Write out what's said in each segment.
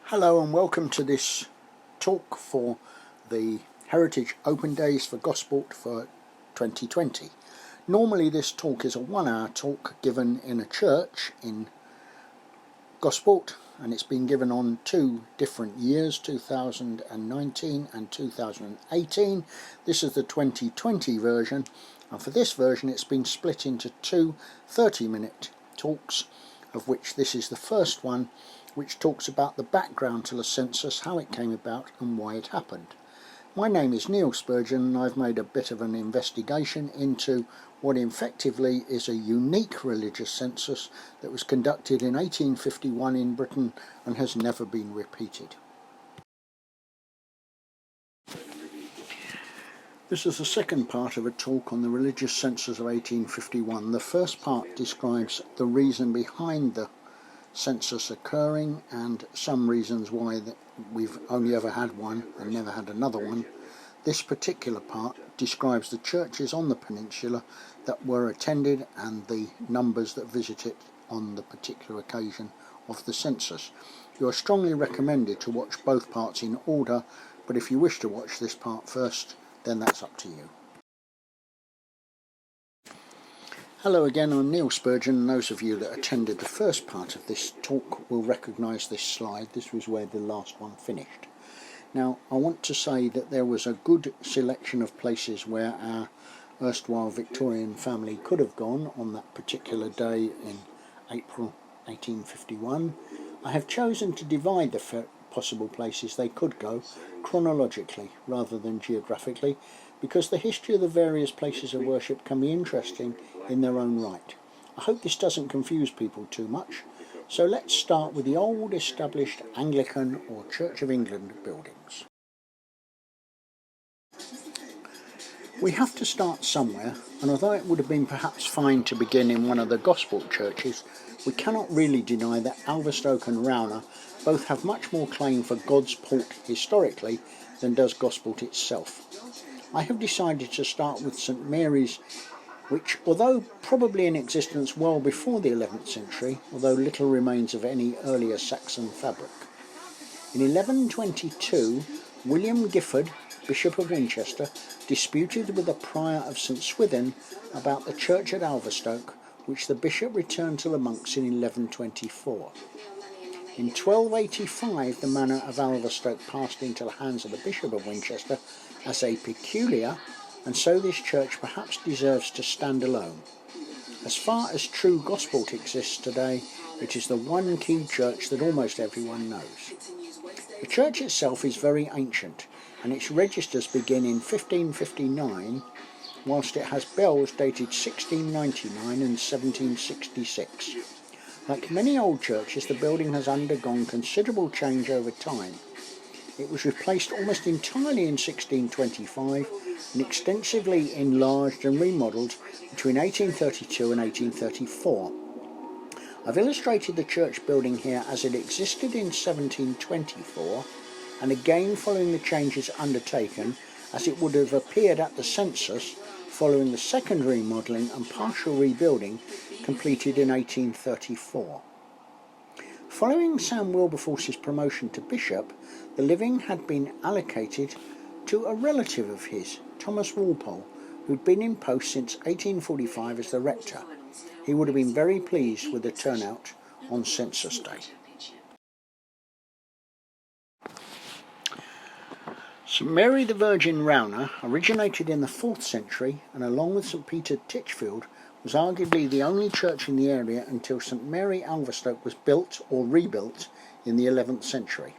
Hello and welcome to this talk for the Heritage Open Days for Gosport for 2020. Normally this talk is a 1-hour talk given in a church in Gosport, and it's been given on 2 different years, 2019 and 2018. This is the 2020 version, and for this version it's been split into 2 30-minute talks, of which this is the first one, which talks about the background to the census, how it came about and why it happened. My name is Neil Spurgeon, and I've made a bit of an investigation into what effectively is a unique religious census that was conducted in 1851 in Britain and has never been repeated. This is the second part of a talk on the religious census of 1851. The first part describes the reason behind the census occurring and some reasons why we've only ever had one and never had another one. This particular part describes the churches on the peninsula that were attended and the numbers that visit it on the particular occasion of the census. You are strongly recommended to watch both parts in order, but if you wish to watch this part first, then that's up to you. Hello again, I'm Neil Spurgeon, and those of you that attended the first part of this talk will recognise this slide. This was where the last one finished. Now, I want to say that there was a good selection of places where our erstwhile Victorian family could have gone on that particular day in April 1851. I have chosen to divide the possible places they could go chronologically rather than geographically, because the history of the various places of worship can be interesting in their own right. I hope this doesn't confuse people too much, so let's start with the old established Anglican or Church of England buildings. We have to start somewhere, and although it would have been perhaps fine to begin in one of the Gosport churches, we cannot really deny that Alverstoke and Rowner both have much more claim for God's port historically than does Gosport itself. I have decided to start with St Mary's, which, although probably in existence well before the 11th century, although little remains of any earlier Saxon fabric. In 1122, William Gifford, Bishop of Winchester, disputed with the prior of St Swithin about the church at Alverstoke, which the bishop returned to the monks in 1124. In 1285, the manor of Alverstoke passed into the hands of the Bishop of Winchester as a peculiar, and so this church perhaps deserves to stand alone. As far as true Gosport exists today, it is the one key church that almost everyone knows. The church itself is very ancient, and its registers begin in 1559, whilst it has bells dated 1699 and 1766. Like many old churches, the building has undergone considerable change over time. It was replaced almost entirely in 1625 and extensively enlarged and remodelled between 1832 and 1834. I've illustrated the church building here as it existed in 1724, and again following the changes undertaken as it would have appeared at the census following the second remodelling and partial rebuilding completed in 1834. Following Sam Wilberforce's promotion to bishop, the living had been allocated to a relative of his, Thomas Walpole, who'd been in post since 1845 as the rector. He would have been very pleased with the turnout on census day. St Mary the Virgin Rowner originated in the 4th century, and along with St Peter Titchfield was arguably the only church in the area until St Mary Alverstoke was built or rebuilt in the 11th century.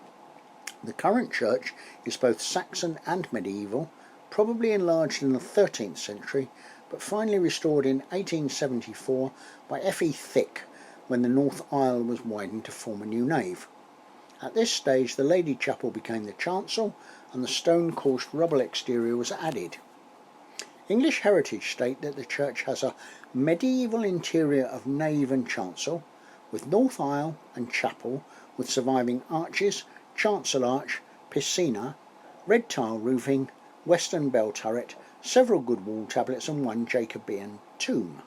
The current church is both Saxon and medieval, probably enlarged in the 13th century, but finally restored in 1874 by F.E. Thick when the north aisle was widened to form a new nave. At this stage the Lady Chapel became the chancel, and the stone-coursed rubble exterior was added. English heritage state that the church has a medieval interior of nave and chancel, with north aisle and chapel with surviving arches, chancel arch, piscina, red tile roofing, western bell turret, several good wall tablets and one Jacobean tomb.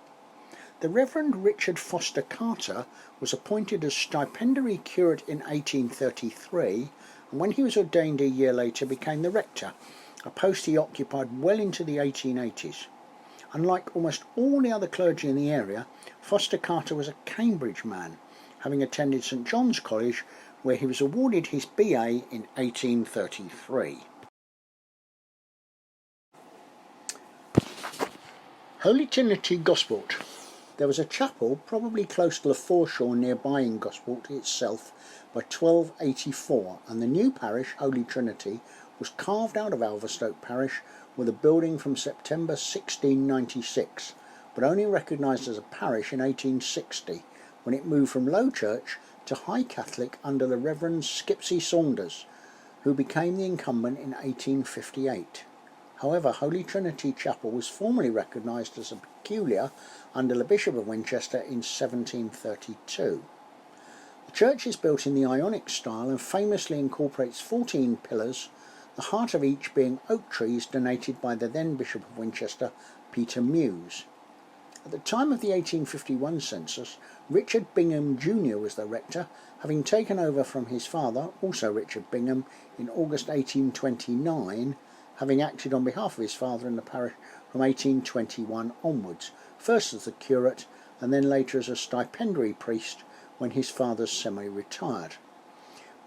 The Reverend Richard Foster Carter was appointed as stipendiary curate in 1833, and when he was ordained a year later became the rector, a post he occupied well into the 1880s. Unlike almost all the other clergy in the area, Foster Carter was a Cambridge man, having attended St John's College, where he was awarded his BA in 1833. Holy Trinity, Gosport. There was a chapel, probably close to the foreshore nearby in Gosport itself, by 1284, and the new parish, Holy Trinity, was carved out of Alverstoke parish with a building from September 1696, but only recognised as a parish in 1860, when it moved from Low Church to High Catholic under the Reverend Skipsey Saunders, who became the incumbent in 1858. However, Holy Trinity Chapel was formally recognised as a peculiar under the Bishop of Winchester in 1732. The church is built in the Ionic style and famously incorporates 14 pillars, the heart of each being oak trees donated by the then Bishop of Winchester, Peter Muse. At the time of the 1851 census, Richard Bingham Jr. was the rector, having taken over from his father, also Richard Bingham, in August 1829, having acted on behalf of his father in the parish from 1821 onwards, first as the curate and then later as a stipendiary priest when his father semi-retired.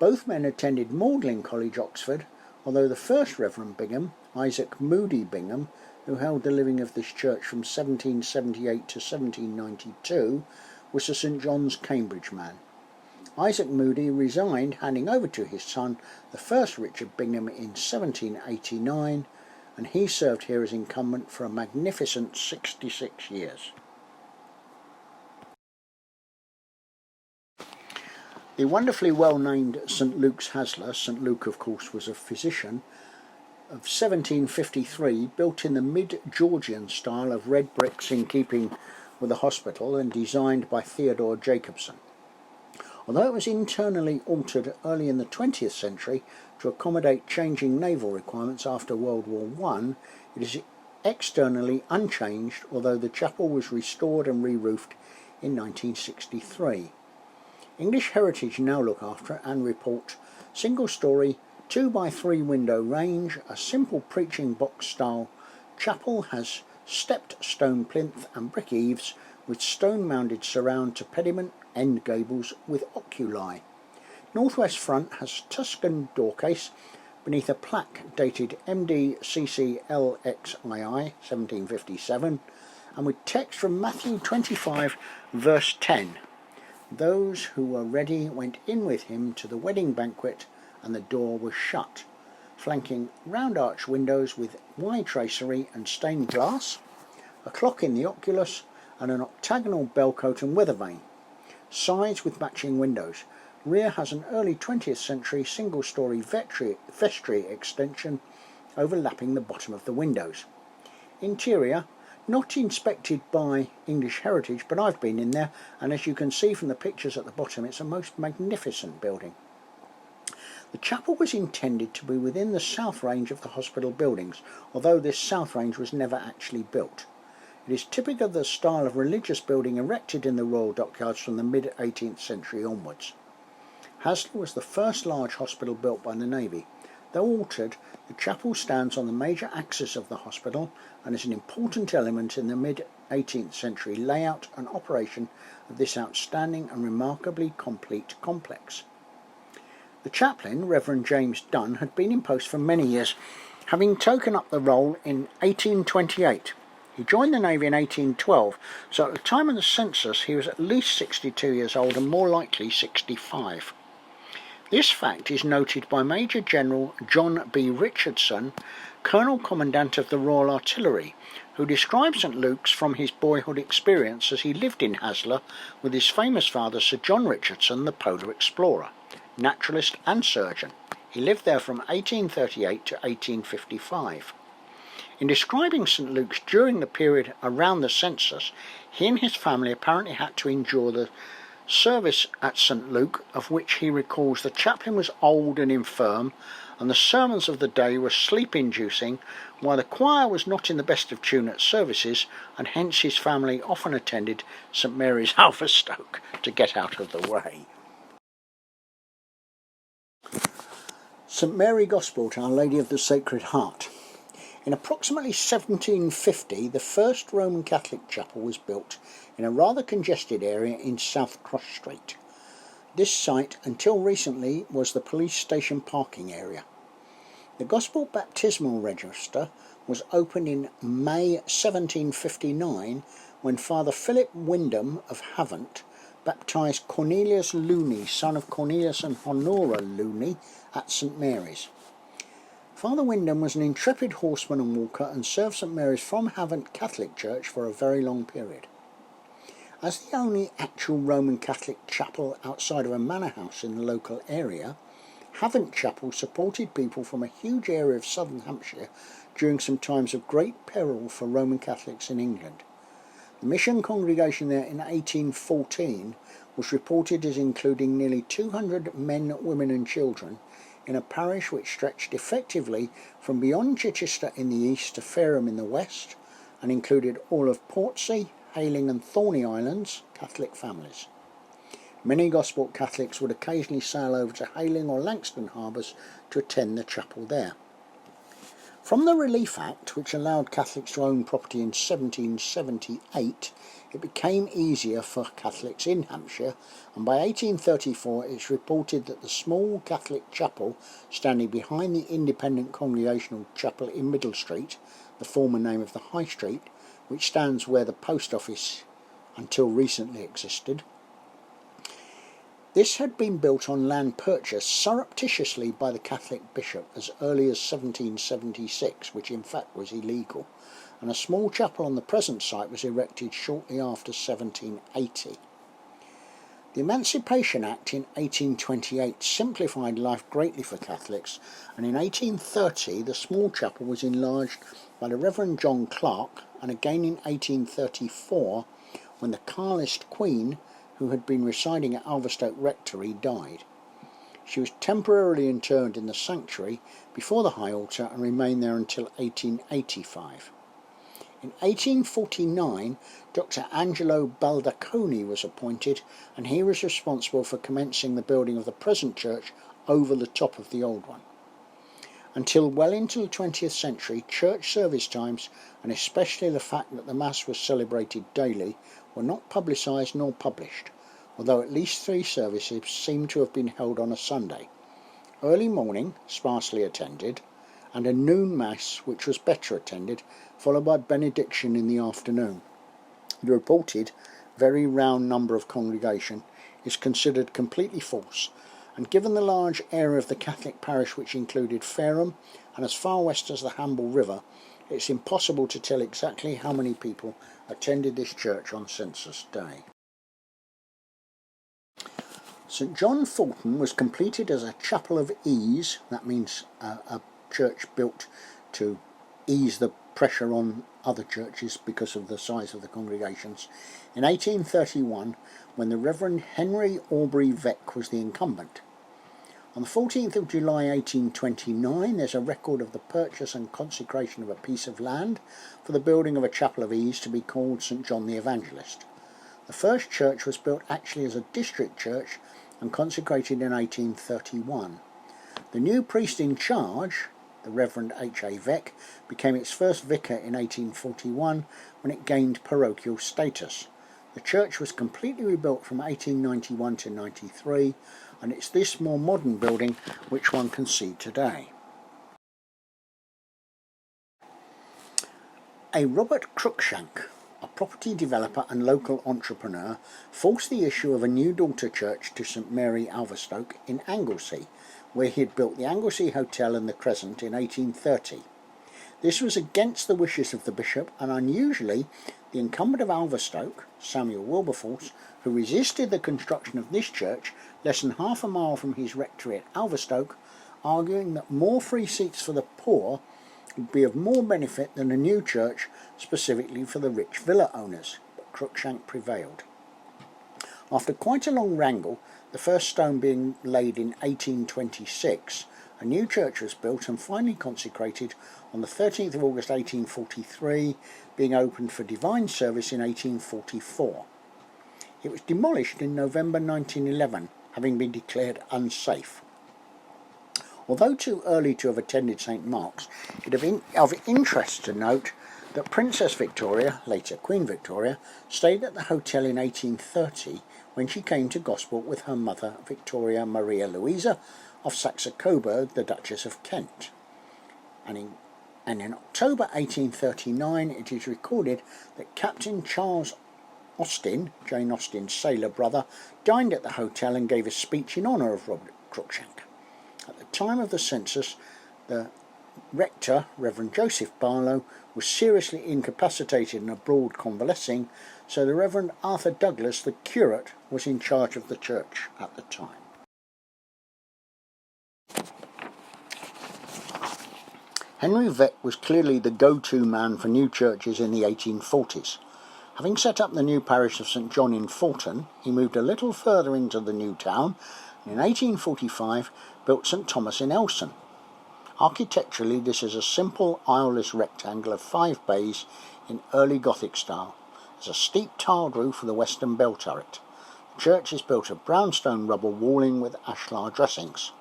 Both men attended Magdalen College, Oxford, although the first Reverend Bingham, Isaac Moody Bingham, who held the living of this church from 1778 to 1792, was a St John's Cambridge man. Isaac Moody resigned, handing over to his son, the first Richard Bingham, in 1789, and he served here as incumbent for a magnificent 66 years. The wonderfully well-named St Luke's Haslar, St Luke of course was a physician, of 1753, built in the mid-Georgian style of red bricks in keeping with the hospital and designed by Theodore Jacobson. Although it was internally altered early in the 20th century to accommodate changing naval requirements after World War I, it is externally unchanged, although the chapel was restored and re-roofed in 1963. English Heritage now look after and report single-storey, 2x3 window range, a simple preaching box style chapel, has stepped stone plinth and brick eaves with stone mounded surround to pediment end gables with oculi. Northwest front has Tuscan doorcase beneath a plaque dated MDCCLXII 1757 and with text from Matthew 25 verse 10. Those who were ready went in with him to the wedding banquet, and the door was shut, flanking round arch windows with wide tracery and stained glass, a clock in the oculus, and an octagonal bellcote and weather vane. Sides with matching windows. Rear has an early 20th century single-storey vestry extension overlapping the bottom of the windows. Interior, not inspected by English Heritage, but I've been in there, and as you can see from the pictures at the bottom, it's a most magnificent building. The chapel was intended to be within the south range of the hospital buildings, although this south range was never actually built. It is typical of the style of religious building erected in the Royal Dockyards from the mid-18th century onwards. Haslar was the first large hospital built by the Navy. Though altered, the chapel stands on the major axis of the hospital and is an important element in the mid-18th century layout and operation of this outstanding and remarkably complete complex. The chaplain, Reverend James Dunn, had been in post for many years, having taken up the role in 1828. He joined the Navy in 1812, so at the time of the census he was at least 62 years old and more likely 65. This fact is noted by Major General John B. Richardson, Colonel Commandant of the Royal Artillery, who describes St Luke's from his boyhood experience as he lived in Haslar with his famous father Sir John Richardson, the polar explorer, naturalist and surgeon. He lived there from 1838 to 1855. In describing St Luke's during the period around the census, he and his family apparently had to endure the service at St Luke, of which he recalls the chaplain was old and infirm, and the sermons of the day were sleep-inducing, while the choir was not in the best of tune at services, and hence his family often attended St Mary's, Alverstoke, to get out of the way. St Mary Gosport, Our Lady of the Sacred Heart. In approximately 1750, the first Roman Catholic chapel was built in a rather congested area in South Cross Street. This site, until recently, was the police station parking area. The Gosport Baptismal Register was opened in May 1759 when Father Philip Wyndham of Havant baptised Cornelius Looney, son of Cornelius and Honora Looney, at St Mary's. Father Wyndham was an intrepid horseman and walker and served St Mary's from Havant Catholic Church for a very long period. As the only actual Roman Catholic chapel outside of a manor house in the local area, Havant Chapel supported people from a huge area of southern Hampshire during some times of great peril for Roman Catholics in England. The mission congregation there in 1814 was reported as including nearly 200 men, women and children in a parish which stretched effectively from beyond Chichester in the east to Fareham in the west, and included all of Portsea, Hayling and Thorney Islands Catholic families. Many Gosport Catholics would occasionally sail over to Hayling or Langston harbours to attend the chapel there. From the Relief Act, which allowed Catholics to own property in 1778, it became easier for Catholics in Hampshire, and by 1834 it's reported that the small Catholic chapel standing behind the independent Congregational Chapel in Middle Street, the former name of the High Street, which stands where the post office until recently existed. This had been built on land purchased surreptitiously by the Catholic bishop as early as 1776, which in fact was illegal, and a small chapel on the present site was erected shortly after 1780. The Emancipation Act in 1828 simplified life greatly for Catholics, and in 1830 the small chapel was enlarged by the Reverend John Clark, and again in 1834 when the Carlist Queen, who had been residing at Alverstoke Rectory, died. She was temporarily interred in the sanctuary before the high altar and remained there until 1885. In 1849, Dr. Angelo Baldaconi was appointed, and he was responsible for commencing the building of the present church over the top of the old one. Until well into the 20th century, church service times, and especially the fact that the Mass was celebrated daily, were not publicised nor published, although at least 3 services seem to have been held on a Sunday: early morning, sparsely attended, and a noon Mass, which was better attended, followed by benediction in the afternoon. The reported very round number of congregation is considered completely false, and given the large area of the Catholic parish which included Fareham and as far west as the Hamble River, it's impossible to tell exactly how many people attended this church on census day. St John Fulton was completed as a chapel of ease, that means a church built to ease the pressure on other churches because of the size of the congregations, in 1831 when the Reverend Henry Aubrey Veck was the incumbent. On the 14th of July 1829 there's a record of the purchase and consecration of a piece of land for the building of a chapel of ease to be called St John the Evangelist. The first church was built actually as a district church and consecrated in 1831. The new priest in charge, the Reverend H.A. Veck, became its first vicar in 1841 when it gained parochial status. The church was completely rebuilt from 1891 to 93, and it's this more modern building which one can see today. A Robert Cruikshank, a property developer and local entrepreneur, forced the issue of a new daughter church to St Mary Alverstoke in Anglesey, where he had built the Anglesey Hotel and the Crescent in 1830. This was against the wishes of the bishop, and unusually the incumbent of Alverstoke, Samuel Wilberforce, who resisted the construction of this church less than half a mile from his rectory at Alverstoke, arguing that more free seats for the poor would be of more benefit than a new church specifically for the rich villa owners, but Cruikshank prevailed. After quite a long wrangle, the first stone being laid in 1826, A new church was built and finally consecrated on the 13th of August 1843, being opened for divine service in 1844. It was demolished in November 1911, having been declared unsafe. Although too early to have attended St Mark's, it is of interest to note that Princess Victoria, later Queen Victoria, stayed at the hotel in 1830 when she came to Gosport with her mother, Victoria Maria Louisa of Saxe-Coburg, the Duchess of Kent. And in October 1839 it is recorded that Captain Charles Austin, Jane Austen's sailor brother, dined at the hotel and gave a speech in honour of Robert Cruikshank. At the time of the census, the rector, Reverend Joseph Barlow, was seriously incapacitated and abroad convalescing, so the Reverend Arthur Douglas, the curate, was in charge of the church at the time. Henry Vett was clearly the go-to man for new churches in the 1840s. Having set up the new parish of St John in Fulton, he moved a little further into the new town and in 1845 built St Thomas in Elson. Architecturally, this is a simple aisleless rectangle of 5 bays in early Gothic style. There's a steep tiled roof with a western bell turret. The church is built of brownstone rubble walling with ashlar dressings.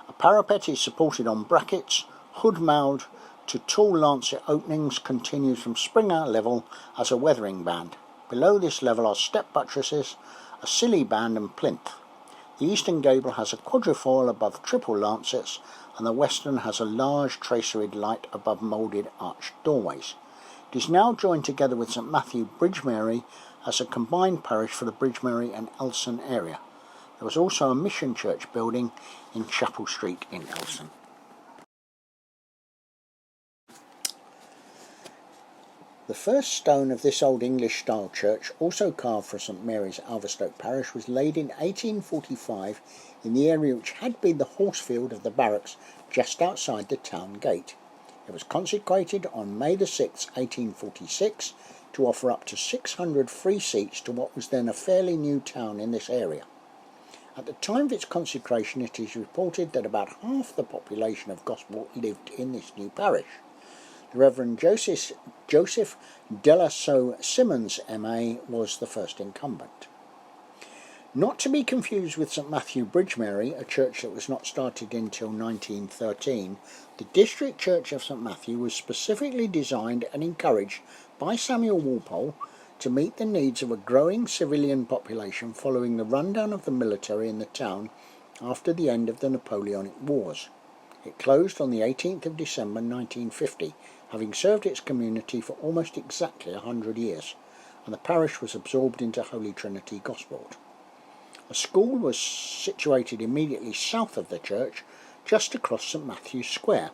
A parapet is supported on brackets, hood-mouthed to tall lancet openings, continues from Springer level as a weathering band. Below this level are step buttresses, a silly band and plinth. The eastern gable has a quadrifoil above triple lancets, and the western has a large traceried light above moulded arched doorways. It is now joined together with St Matthew Bridgemary as a combined parish for the Bridgemary and Elson area. There was also a mission church building in Chapel Street in Elson. The first stone of this old English-style church, also carved for St Mary's, Alverstoke parish, was laid in 1845 in the area which had been the horsefield of the barracks just outside the town gate. It was consecrated on May the 6th, 1846, to offer up to 600 free seats to what was then a fairly new town in this area. At the time of its consecration, it is reported that about half the population of Gosport lived in this new parish. The Reverend Joseph Delasaux Simmons, M.A., was the first incumbent. Not to be confused with St Matthew Bridgemary, a church that was not started until 1913, the district church of St Matthew was specifically designed and encouraged by Samuel Walpole to meet the needs of a growing civilian population following the rundown of the military in the town after the end of the Napoleonic Wars. It closed on the 18th of December 1950, having served its community for almost exactly 100 years, and the parish was absorbed into Holy Trinity Gosport. A school was situated immediately south of the church, just across St Matthew's Square.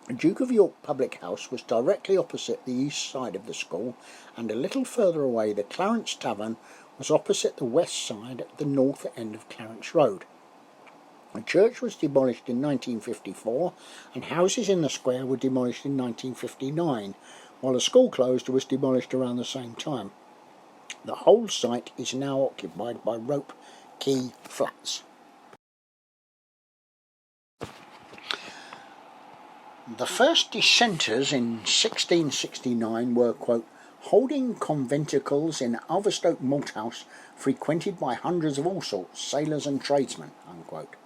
The Duke of York Public House was directly opposite the east side of the school, and a little further away the Clarence Tavern was opposite the west side at the north end of Clarence Road. The church was demolished in 1954, and houses in the square were demolished in 1959, while the school closed and was demolished around the same time. The whole site is now occupied by Rope Quay flats. The first dissenters in 1669 were, quote, holding conventicles in Alverstoke Malthouse frequented by hundreds of all sorts, sailors and tradesmen, unquote.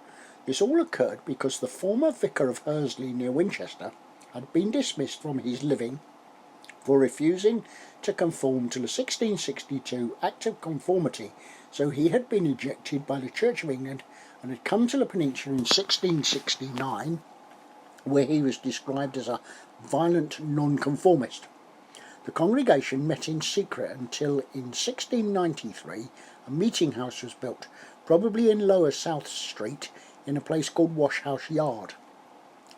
This all occurred because the former vicar of Hursley near Winchester had been dismissed from his living for refusing to conform to the 1662 Act of Conformity, so he had been ejected by the Church of England and had come to the peninsula in 1669, where he was described as a violent nonconformist. The congregation met in secret until in 1693 a meeting house was built, probably in Lower South Street, in a place called Washhouse Yard,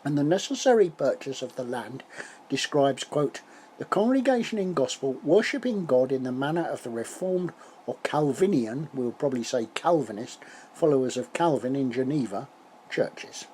and the necessary purchase of the land describes, quote, the congregation in Gosport worshipping God in the manner of the Reformed or Calvinian, we'll probably say Calvinist, followers of Calvin in Geneva, churches.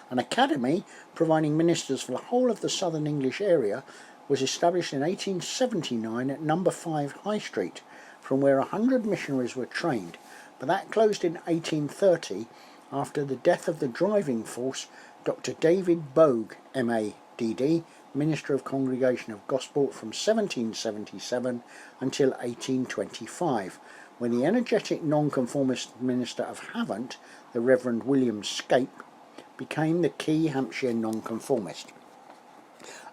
An academy providing ministers for the whole of the southern English area was established in 1879 at number 5 High Street, from where 100 missionaries were trained, but that closed in 1830 After the death of the driving force, Dr. David Bogue, MADD, Minister of Congregation of Gosport from 1777 until 1825, when the energetic nonconformist minister of Havant, the Reverend William Scape, became the key Hampshire nonconformist.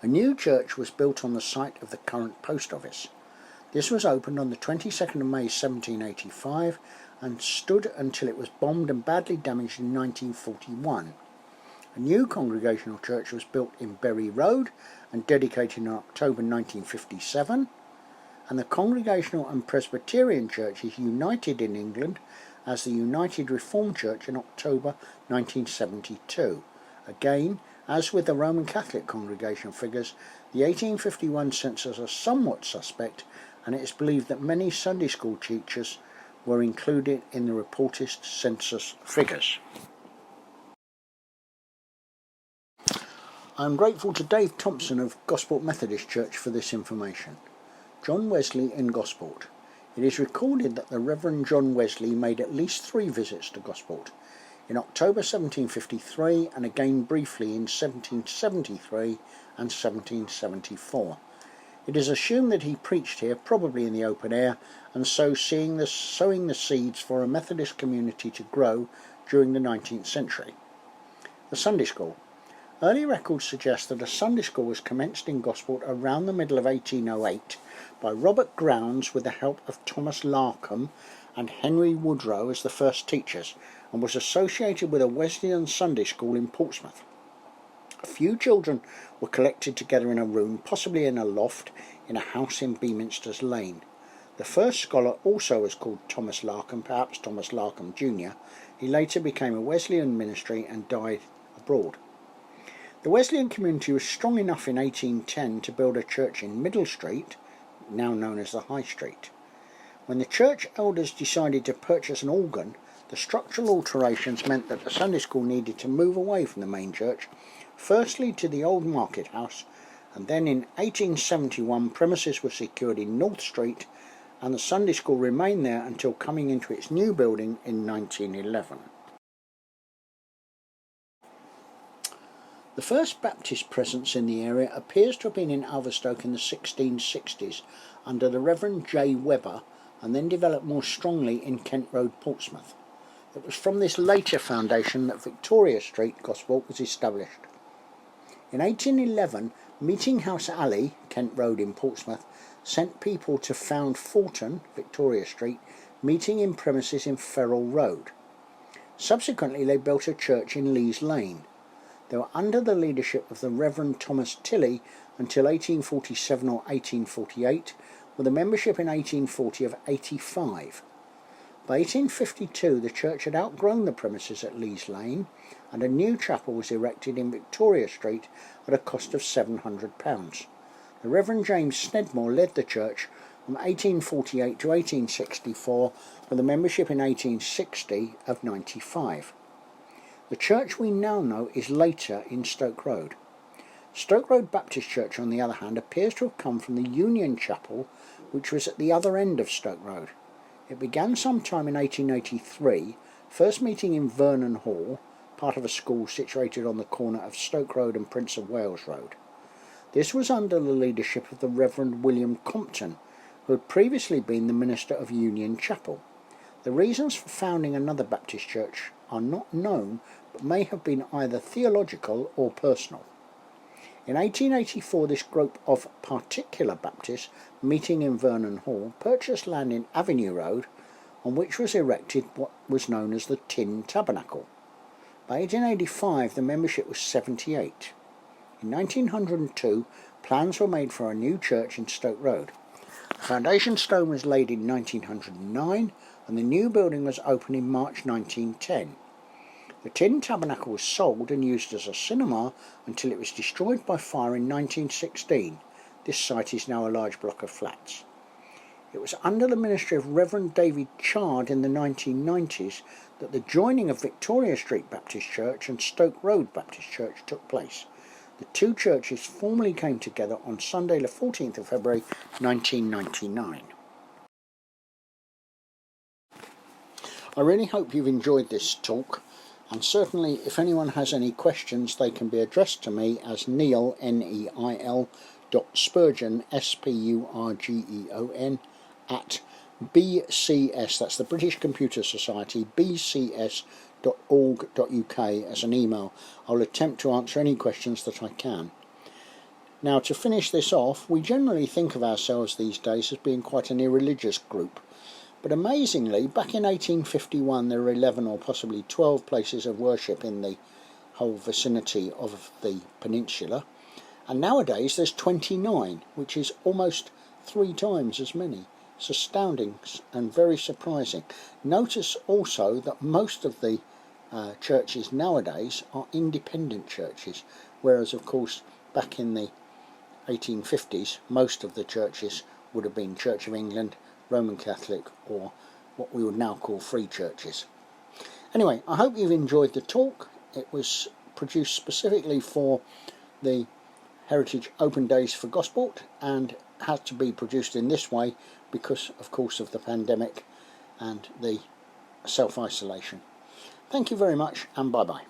A new church was built on the site of the current post office. This was opened on the 22nd of May 1785 and stood until it was bombed and badly damaged in 1941. A new congregational church was built in Bury Road and dedicated in October 1957, and the Congregational and Presbyterian churches united in England as the United Reformed Church in October 1972. Again, as with the Roman Catholic congregational figures, the 1851 census are somewhat suspect, and it is believed that many Sunday school teachers were included in the reported census figures. I am grateful to Dave Thompson of Gosport Methodist Church for this information. John Wesley in Gosport. It is recorded that the Reverend John Wesley made at least 3 visits to Gosport, in October 1753 and again briefly in 1773 and 1774. It is assumed that he preached here, probably in the open air, and so sowing the seeds for a Methodist community to grow during the 19th century. The Sunday School. Early records suggest that a Sunday school was commenced in Gosport around the middle of 1808 by Robert Grounds with the help of Thomas Larcom and Henry Woodrow as the first teachers, and was associated with a Wesleyan Sunday school in Portsmouth. A few children were collected together in a room, possibly in a loft, in a house in Beaminster's Lane. The first scholar also was called Thomas Larcom, perhaps Thomas Larcom Jr. He later became a Wesleyan ministry and died abroad. The Wesleyan community was strong enough in 1810 to build a church in Middle Street, now known as the High Street. When the church elders decided to purchase an organ, the structural alterations meant that the Sunday school needed to move away from the main church, firstly to the old market house, and then in 1871 premises were secured in North Street, and the Sunday school remained there until coming into its new building in 1911. The first Baptist presence in the area appears to have been in Alverstoke in the 1660s under the Reverend J. Webber, and then developed more strongly in Kent Road, Portsmouth. It was from this later foundation that Victoria Street, Gosport, was established. In 1811, Meeting House Alley, Kent Road in Portsmouth, sent people to found Forton, Victoria Street, meeting in premises in Ferrell Road. Subsequently, they built a church in Lees Lane. They were under the leadership of the Reverend Thomas Tilley until 1847 or 1848, with a membership in 1840 of 85. By 1852 the church had outgrown the premises at Lees Lane, and a new chapel was erected in Victoria Street at a cost of £700. The Reverend James Snedmore led the church from 1848 to 1864, with a membership in 1860 of 95. The church we now know is later in Stoke Road. Stoke Road Baptist Church, on the other hand, appears to have come from the Union Chapel, which was at the other end of Stoke Road. It began sometime in 1883, first meeting in Vernon Hall, part of a school situated on the corner of Stoke Road and Prince of Wales Road. This was under the leadership of the Reverend William Compton, who had previously been the minister of Union Chapel. The reasons for founding another Baptist church are not known, but may have been either theological or personal. In 1884 this group of particular Baptists, meeting in Vernon Hall, purchased land in Avenue Road, on which was erected what was known as the Tin Tabernacle. By 1885 the membership was 78. In 1902 plans were made for a new church in Stoke Road. The foundation stone was laid in 1909, and the new building was opened in March 1910. The Tin Tabernacle was sold and used as a cinema until it was destroyed by fire in 1916. This site is now a large block of flats. It was under the ministry of Reverend David Chard in the 1990s that the joining of Victoria Street Baptist Church and Stoke Road Baptist Church took place. The two churches formally came together on Sunday the 14th of February 1999. I really hope you've enjoyed this talk. And certainly if anyone has any questions, they can be addressed to me as Neil, Neil, .Spurgeon, Spurgeon, at BCS, that's the British Computer Society, bcs.org.uk as an email. I'll attempt to answer any questions that I can. Now, to finish this off, we generally think of ourselves these days as being quite an irreligious group. But amazingly, back in 1851 there were 11 or possibly 12 places of worship in the whole vicinity of the peninsula, and nowadays there's 29, which is almost 3 times as many. It's astounding and very surprising. Notice also that most of the churches nowadays are independent churches, whereas of course back in the 1850s most of the churches would have been Church of England, Roman Catholic, or what we would now call free churches. Anyway, I hope you've enjoyed the talk. It was produced specifically for the Heritage Open Days for Gosport and had to be produced in this way because, of course, of the pandemic and the self-isolation. Thank you very much, and bye-bye.